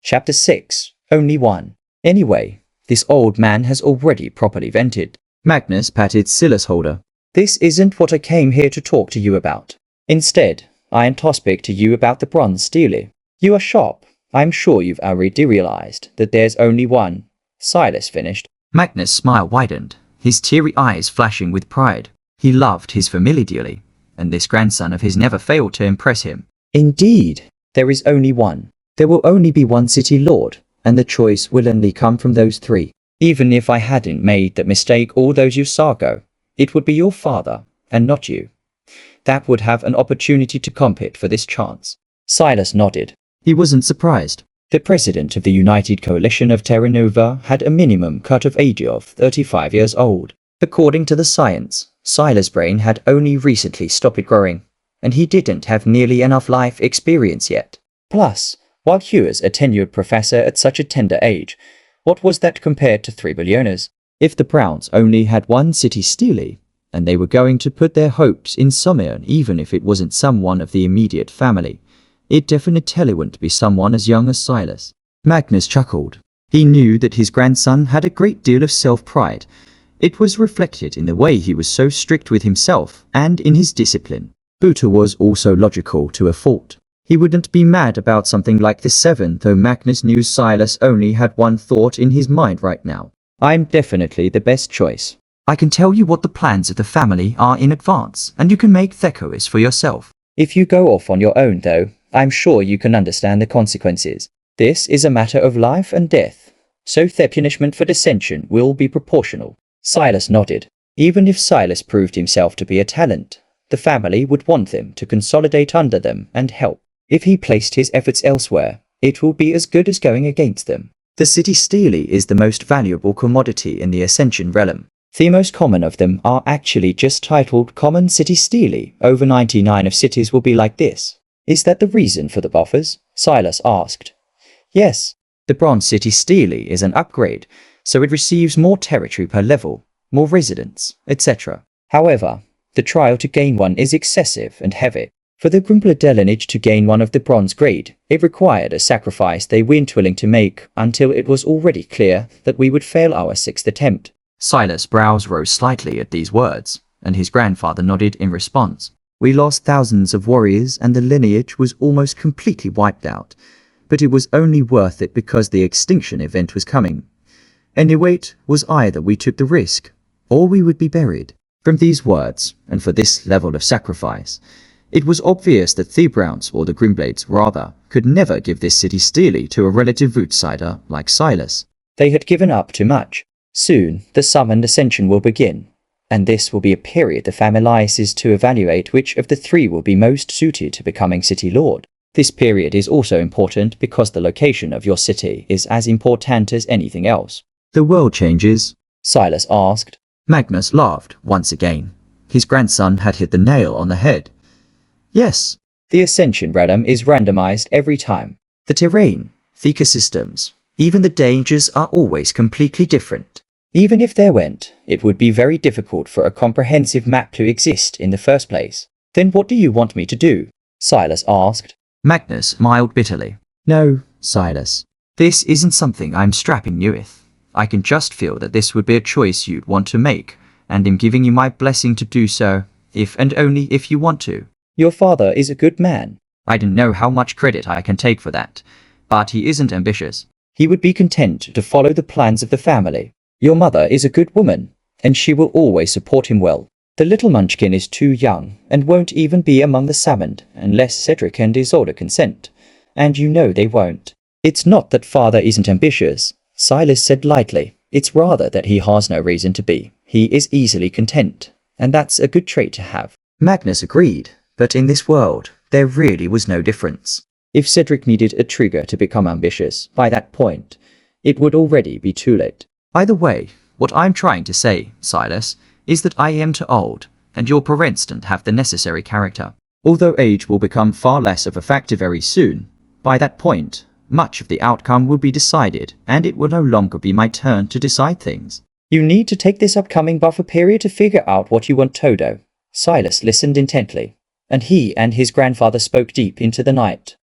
Chapter 6. Only one. Anyway, this old man has already properly vented. Magnus patted Sylas' holder. This isn't what I came here to talk to you about. Instead, I am to speak to you about the bronze Stele. You are sharp. I'm sure you've already realized that there's only one. Sylas finished. Magnus' smile widened, his teary eyes flashing with pride. He loved his family dearly, and this grandson of his never failed to impress him. Indeed, there is only one. There will only be one city lord, and the choice will only come from those three. Even if I hadn't made that mistake all those years ago, it would be your father, and not you. That would have an opportunity to compete for this chance. Sylas nodded. He wasn't surprised. The president of the United Coalition of Terra Nova had a minimum cut-off age of 35 years old. According to the science, Sylas' brain had only recently stopped growing, and he didn't have nearly enough life experience yet. Plus, while he was a tenured professor at such a tender age, what was that compared to 3 billionaires? If the Browns only had one city Stele, and they were going to put their hopes in someone even if it wasn't someone of the immediate family, it definitely wouldn't be someone as young as Sylas. Magnus chuckled. He knew that his grandson had a great deal of self-pride. It was reflected in the way he was so strict with himself and in his discipline. Buta was also logical to a fault. He wouldn't be mad about something like this though Magnus knew Sylas only had one thought in his mind right now. I'm definitely the best choice. I can tell you what the plans of the family are in advance, and you can make the choice for yourself. If you go off on your own though, I'm sure you can understand the consequences. This is a matter of life and death, so the punishment for dissension will be proportional. Sylas nodded. Even if Sylas proved himself to be a talent, the family would want them to consolidate under them and help. If he placed his efforts elsewhere, it will be as good as going against them. The city Stele is the most valuable commodity in the Ascension realm. The most common of them are actually just titled Common City Stele. Over 99 of cities will be like this. Is that the reason for the buffers? Sylas asked. Yes. The Bronze City Stele is an upgrade, so it receives more territory per level, more residents, etc. However, the trial to gain one is excessive and heavy. For the Grumpler lineage to gain one of the bronze grade, it required a sacrifice they weren't willing to make until it was already clear that we would fail our 6th attempt. Sylas' brows rose slightly at these words, and his grandfather nodded in response. We lost thousands of warriors and the lineage was almost completely wiped out, but it was only worth it because the extinction event was coming. Anyway, it was either we took the risk, or we would be buried. From these words, and for this level of sacrifice, it was obvious that the Browns, or the Grimblades rather, could never give this city Stele to a relative outsider like Sylas. They had given up too much. Soon, the summoned Ascension will begin, and this will be a period the family uses to evaluate which of the three will be most suited to becoming city lord. This period is also important because the location of your city is as important as anything else. The world changes? Sylas asked. Magnus laughed once again. His grandson had hit the nail on the head. Yes. The Ascension realm is randomized every time. The terrain, the ecosystems, even the dangers are always completely different. Even if there weren't, it would be very difficult for a comprehensive map to exist in the first place. Then what do you want me to do? Sylas asked. Magnus smiled bitterly. No, Sylas. This isn't something I'm strapping you with. I can just feel that this would be a choice you'd want to make, and I'm giving you my blessing to do so, if and only if you want to. Your father is a good man. I don't know how much credit I can take for that, but he isn't ambitious. He would be content to follow the plans of the family. Your mother is a good woman, and she will always support him well. The little munchkin is too young, and won't even be among the summoned, unless Cedric and Isolde consent. And you know they won't. It's not that father isn't ambitious, Sylas said lightly. It's rather that he has no reason to be. He is easily content, and that's a good trait to have. Magnus agreed. But in this world, there really was no difference. If Cedric needed a trigger to become ambitious, by that point, it would already be too late. Either way, what I'm trying to say, Sylas, is that I am too old, and your parents don't have the necessary character. Although age will become far less of a factor very soon, by that point, much of the outcome will be decided, and it will no longer be my turn to decide things. You need to take this upcoming buffer period to figure out what you want Todo. Sylas listened intently, and he and his grandfather spoke deep into the night.